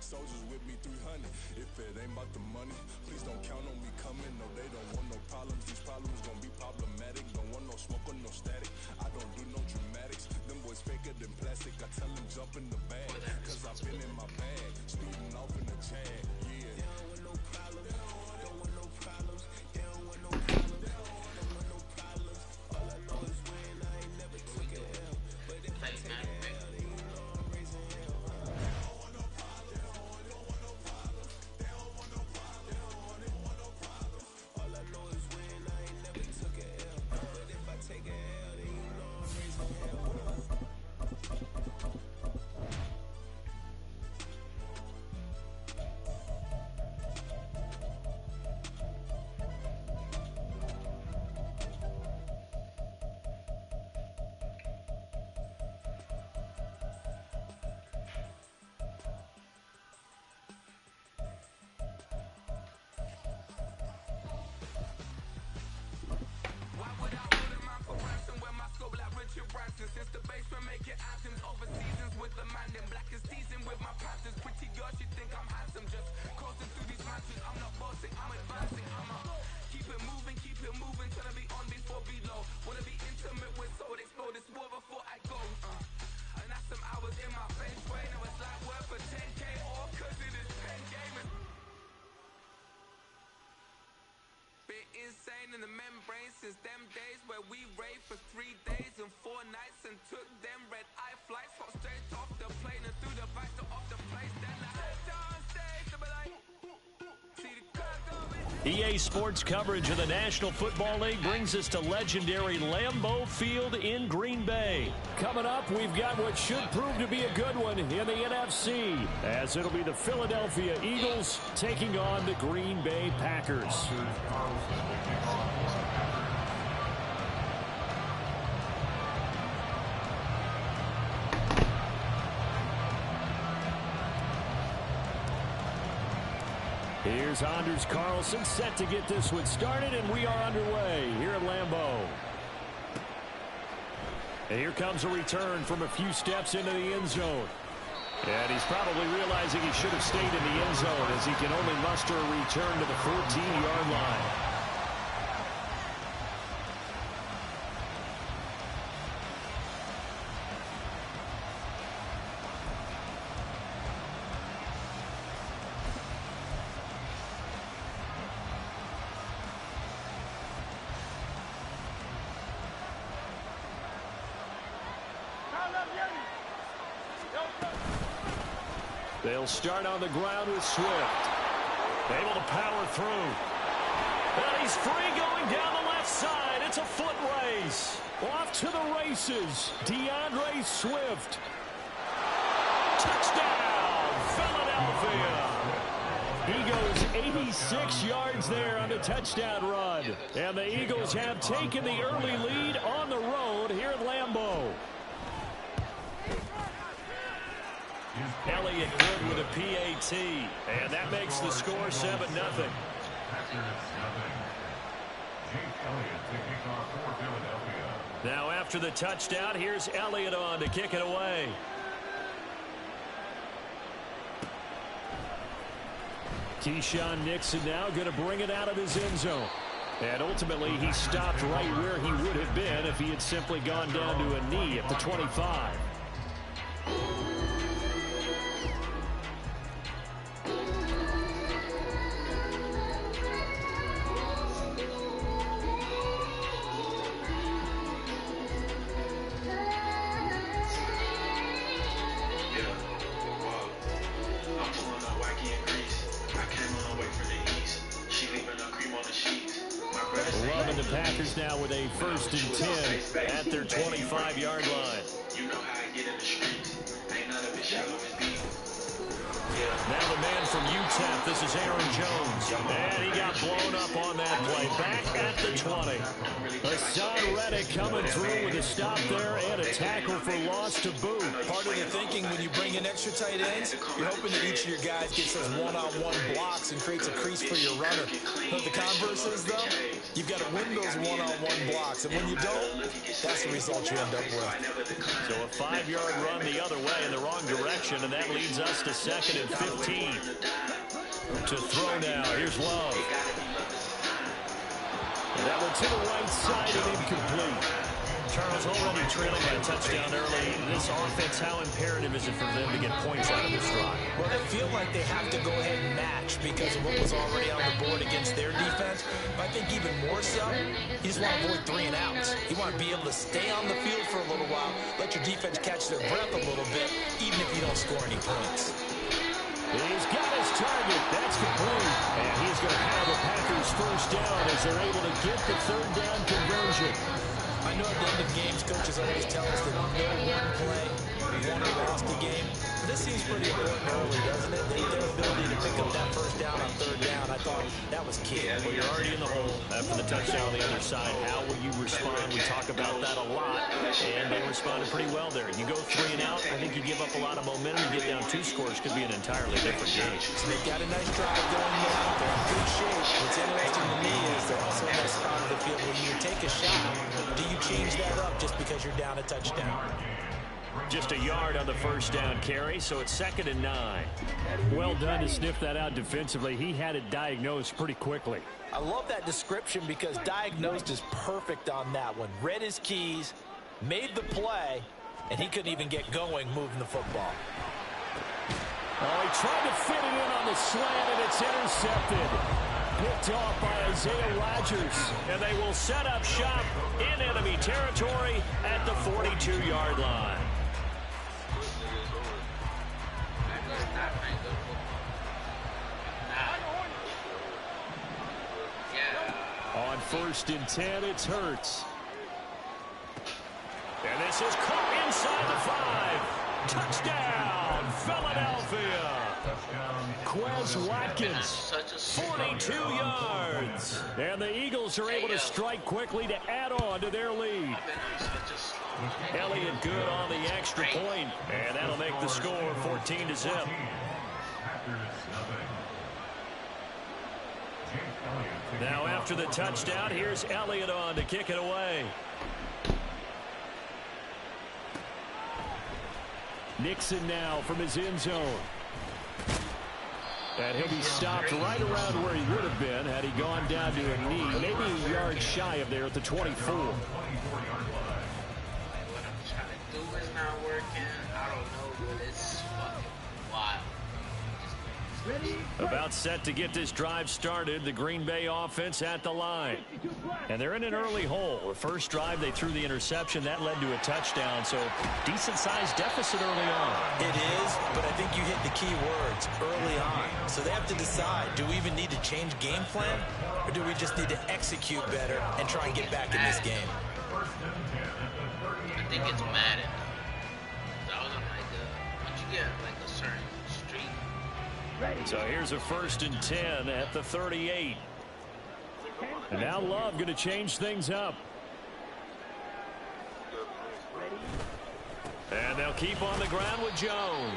soldiers with me 300. If it ain't about the money, please don't count on me coming. No, they don't want no problems. These problems gon' be problematic. Don't want no smoke or no static. I don't do no dramatics. Them boys faker than plastic. I tell them jump in the bag, cause I've been in my bag. Speeding off in the jag, yeah. They don't want no problems. Don't want no problems. They don't want no problems. Don't want no problems. All I know is when I ain't never took a L. But if I take a L, then you know I'm raising hell. They don't want no problems. They don't want no problems. They don't want no problems. They don't want no problems. All I know is when I ain't never took a L. But if I take a L, then you know I'm raising hell. Since the basement making items over seasons with the man in black is seasoned with my patterns. Pretty girl, she think I'm handsome. Just crossing through these mountains. I'm not bossing, I'm advancing. I'ma keep it moving, trying to be on before below. Wanna be intimate with soul, explore this war before I go. And that's some hours in my face way. Now it's like work for 10K or cause it is 10 gaming. Bit insane in the membrane since them days where we raved for 3 days and 4 nights and took them red eye flights. Hot straight off the plane and through the back door of the place. Then I head downstage to be like, see the crowd going. EA Sports coverage of the National Football League brings us to legendary Lambeau Field in Green Bay. Coming up, we've got what should prove to be a good one in the NFC, as it'll be the Philadelphia Eagles taking on the Green Bay Packers. Here's Anders Carlson set to get this one started, and we are underway here at Lambeau. And here comes a return from a few steps into the end zone. And he's probably realizing he should have stayed in the end zone as he can only muster a return to the 14-yard line. They'll start on the ground with Swift. Able to power through. And he's free going down the left side. It's a foot race. Off to the races. DeAndre Swift. Touchdown, Philadelphia. He goes 86 yards there on the touchdown run. And the Eagles have taken the early lead on the road here at Lambeau. Elliott good with a PAT, and that makes the score 7-0. Now after the touchdown, here's Elliott on to kick it away. Keyshawn Nixon now going to bring it out of his end zone. And ultimately, he stopped right where he would have been if he had simply gone down to a knee at the 25. Now with a 1st and 10 at their 25-yard line. You know how I get in the streets. Ain't none of it shallow as deep. Now the man from UTEP. This is Aaron Jones. And he got blown up on that play. Back at the 20. Hassan Reddick coming through with a stop there and a tackle for loss to boot. Part of the thinking when you bring in extra tight ends, you're hoping that each of your guys gets those one-on-one blocks and creates a crease for your runner. But the converse is, though, you've got to win those one-on-one blocks. And when you don't, that's the result you end up with. So a 5-yard run the other way in the wrong direction, and that leads us to 2nd and 15. To throw now. Here's Love. And that one to the right side and incomplete. Charles, already trailing by a touchdown early. This offense, how imperative is it for them to get points out of this drive? Well, they feel like they have to go ahead and match because of what was already on the board against their defense. But I think even more so, you just want to avoid 3 and outs. You want to be able to stay on the field for a little while, let your defense catch their breath a little bit, even if you don't score any points. He's got his target. That's complete. And he's going to have the Packers first down as they're able to get the 3rd down conversion. I know at the end of games, coaches always tell us that no one play, won or lost the game. But this seems pretty important early, doesn't it? Their ability to pick up that first down on 3rd down, I thought that was key. Well, you're already in the hole after the touchdown on the other side. How will you respond? We talk about that a lot, and they responded pretty well there. You go 3 and out, I think you give up a lot of momentum. You get down 2 scores, could be an entirely different game. So they've got a nice drive going now. They're in good shape. What's interesting to me is they're also in that spot of the field when you take a shot. Do you change that up just because you're down a touchdown? Just a yard on the first down carry, so it's 2nd and 9. Well done to sniff that out defensively. He had it diagnosed pretty quickly. I love that description because diagnosed is perfect on that one. Read his keys, made the play, and he couldn't even get going moving the football. Oh, he tried to fit it in on the slant, and it's intercepted. Picked off by Isaiah Rodgers. And they will set up shop in enemy territory at the 42-yard line. On 1st and 10, it's Hurts. And this is caught inside the 5. Touchdown, Philadelphia. Quez Watkins, 42 yards. And the Eagles are able to strike quickly to add on to their lead. Elliott good on the extra point, and that'll make the score 14-0. Now after the touchdown, here's Elliott on to kick it away. Nixon now from his end zone. And he'll be stopped right around where he would have been had he gone down to a knee, maybe a yard shy of there at the 24. What I'm trying to do is not working. I don't know, but it's fucking wild. About set to get this drive started, the Green Bay offense at the line. And they're in an early hole. The first drive, they threw the interception. That led to a touchdown, so decent-sized deficit early on. It is, but I think you hit the key words, early on. So they have to decide, do we even need to change game plan, or do we just need to execute better and try and get back in this game? I think it's Madden. I was on once you get like a certain streak. So here's a 1st and 10 at the 38. And now Love going to change things up. And they'll keep on the ground with Jones.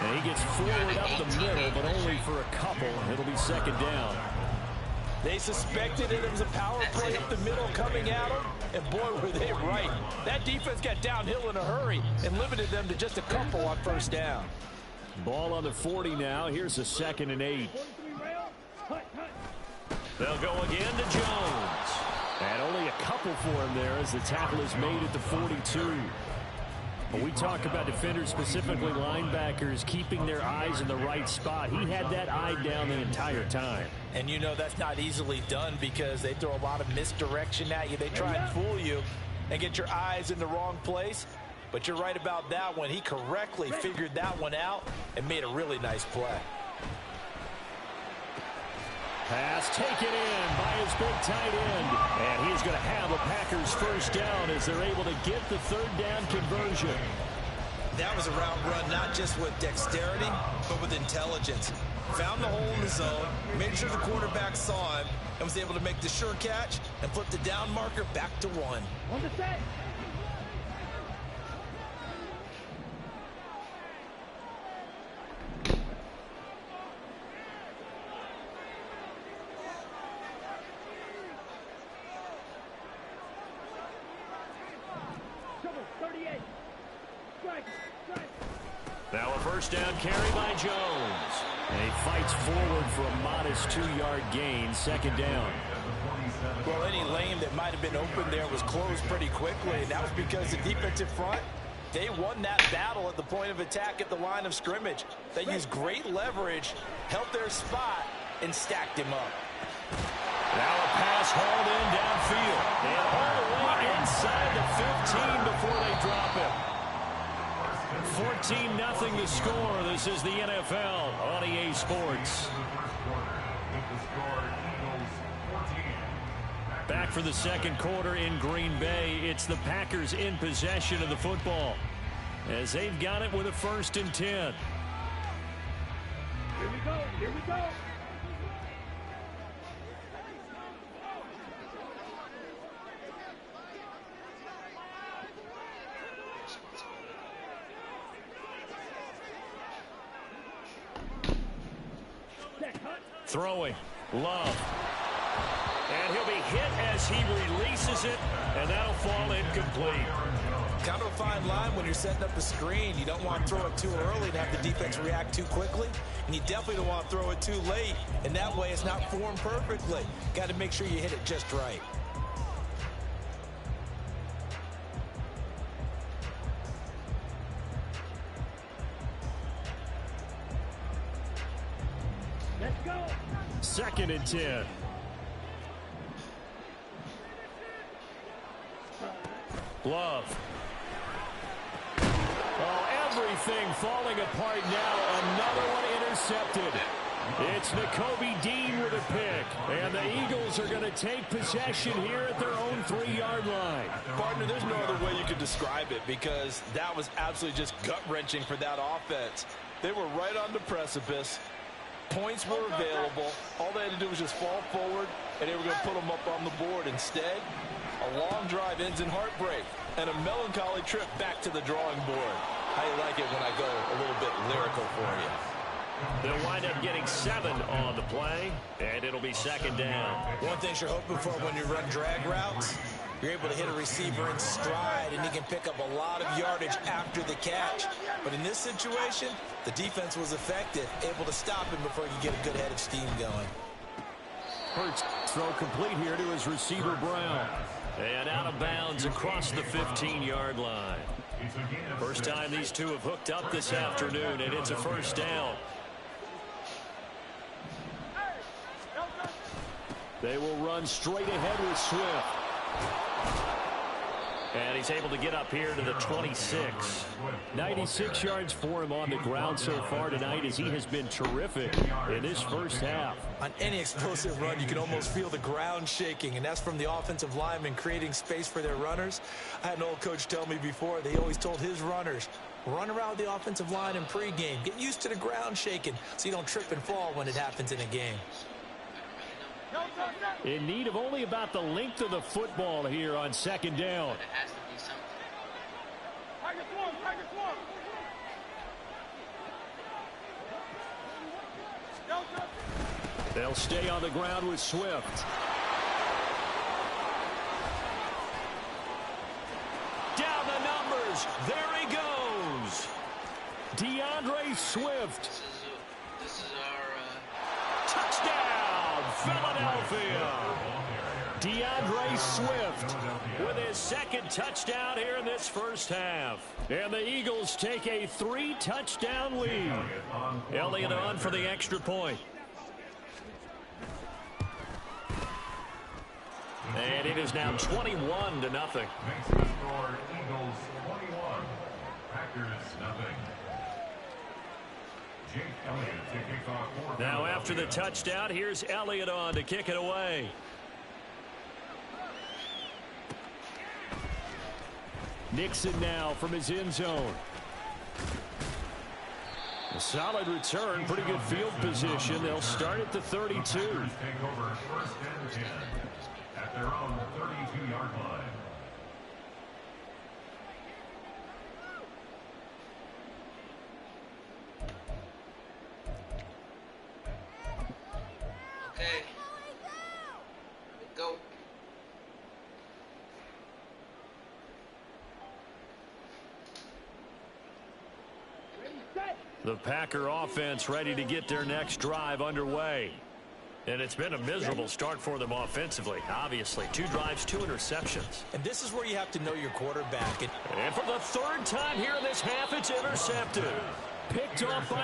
And he gets forward up the middle, but only for a couple. It'll be 2nd down. They suspected it was a power play up the middle coming at them, and boy, were they right. That defense got downhill in a hurry and limited them to just a couple on 1st down. Ball on the 40 now. Here's a 2nd and 8. They'll go again to Jones. And only a couple for him there as the tackle is made at the 42. When we talk about defenders, specifically linebackers, keeping their eyes in the right spot, he had that eye down the entire time. And you know that's not easily done because they throw a lot of misdirection at you. They try and fool you and get your eyes in the wrong place. But you're right about that one. He correctly figured that one out and made a really nice play. Pass taken in by his big tight end. And he's going to have a Packers first down as they're able to get the 3rd down conversion. That was a route run not just with dexterity, but with intelligence. found the hole in the zone, made sure the quarterback saw him, and was able to make the sure catch and flip the down marker back to 1. On the set. Now a first down carry by Jones. And he fights forward for a modest 2-yard gain, second down. Well, any lane that might have been open there was closed pretty quickly, and that was because the defensive front, they won that battle at the point of attack at the line of scrimmage. They used great leverage, held their spot, and stacked him up. Now a pass hauled in downfield. And all the way inside the 15 before they drop it. 14-0 the score. This is the NFL on EA Sports. Back for the second quarter in Green Bay. It's the Packers in possession of the football as they've got it with a 1st and 10. Here we go. Here we go. Throwing. Love. And he'll be hit as he releases it, and that'll fall incomplete. Kind of a fine line when you're setting up a screen. You don't want to throw it too early and have the defense react too quickly. And you definitely don't want to throw it too late. And that way it's not formed perfectly. Got to make sure you hit it just right. Let's go. 2nd and 10. Love. Oh, everything falling apart now. Another one intercepted. It's Nakobe Dean with a pick. And the Eagles are going to take possession here at their own 3-yard line. Partner, there's no other way you could describe it because that was absolutely just gut-wrenching for that offense. They were right on the precipice. Points were available. All they had to do was just fall forward, and they were going to put them up on the board. Instead, a long drive ends in heartbreak and a melancholy trip back to the drawing board. How you like it when I go a little bit lyrical for you? They'll wind up getting 7 on the play, and it'll be 2nd down. One thing you're hoping for when you run drag routes, you're able to hit a receiver in stride, and he can pick up a lot of yardage after the catch. But in this situation, the defense was effective, able to stop him before you get a good head of steam going. Hurts throw complete here to his receiver Brown. And out of bounds across the 15-yard line. First time these two have hooked up this afternoon, and it's a first down. They will run straight ahead with Swift. And he's able to get up here to the 26. 96 yards for him on the ground so far tonight as he has been terrific in this first half. On any explosive run, you can almost feel the ground shaking, and that's from the offensive linemen creating space for their runners. I had an old coach tell me before, they always told his runners, run around the offensive line in pregame. Get used to the ground shaking so you don't trip and fall when it happens in a game. In need of only about the length of the football here on 2nd down. They'll stay on the ground with Swift. Down the numbers. There he goes. DeAndre Swift. This is our Touchdown, Philadelphia. DeAndre Swift with his 2nd touchdown here in this first half. And the Eagles take a 3-touchdown lead. Elliott on for the extra point. And it is now 21-0. Eagles 21, Packers nothing. Now after the touchdown, here's Elliott on to kick it away. Nixon now from his end zone. Solid return, pretty good field position. They'll start at the 32. Take over first and 10 at their own 32-yard line. Okay. Go. The Packer offense ready to get their next drive underway. And it's been a miserable start for them offensively, obviously. 2 drives, 2 interceptions. And this is where you have to know your quarterback. And for the 3rd time here in this half, it's intercepted. Picked off by